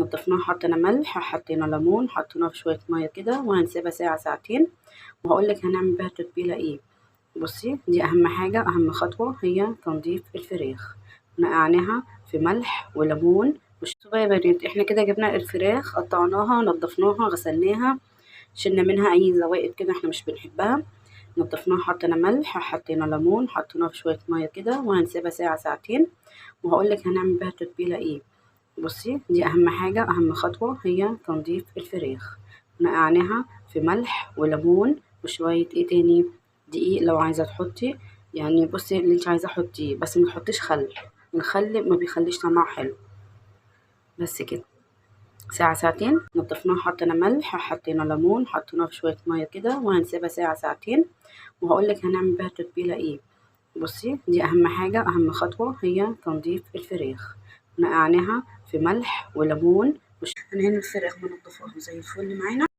نضفناها، حطينا ملح، حطينا ليمون، حطيناها في شويه ميه كده وهنسيبها ساعه ساعتين. وهقول لك هنعمل بيها تتبيله ايه. بصي، دي اهم حاجه، اهم خطوه هي تنظيف الفراخ. نقعناها في ملح وليمون. شوفوا يا بنات، احنا كده جبنا الفراخ، قطعناها، نضفناها، غسلناها، شلنا منها اي زوائد كده احنا مش بنحبها. نضفناها، حطينا ملح، حطينا ليمون، حطيناها في شويه ميه كده وهنسيبها ساعه ساعتين. وهقول لك هنعمل بيها تتبيله ايه. بصي، دي اهم حاجه، اهم خطوه هي تنظيف الفراخ. نقعناها في ملح وليمون وشويه ايه تاني، دقيق لو عايزه تحطي. يعني بصي اللي انت عايزه حطيه، بس ما تحطيش خل. الخل ما بيخليش طعمها حلو. بس كده. ساعة ساعتين نضفناها، حطينا ملح، حطينا ليمون، حطيناها في شوية مية كده وهنسيبها ساعة ساعتين. وهقول لك هنعمل بيها تتبيلة ايه. بصي، دي اهم حاجة، اهم خطوة هي تنظيف الفراخ. نقعناها في ملح وليمون. هنا الفراخ بنضفوها زي الفل معانا.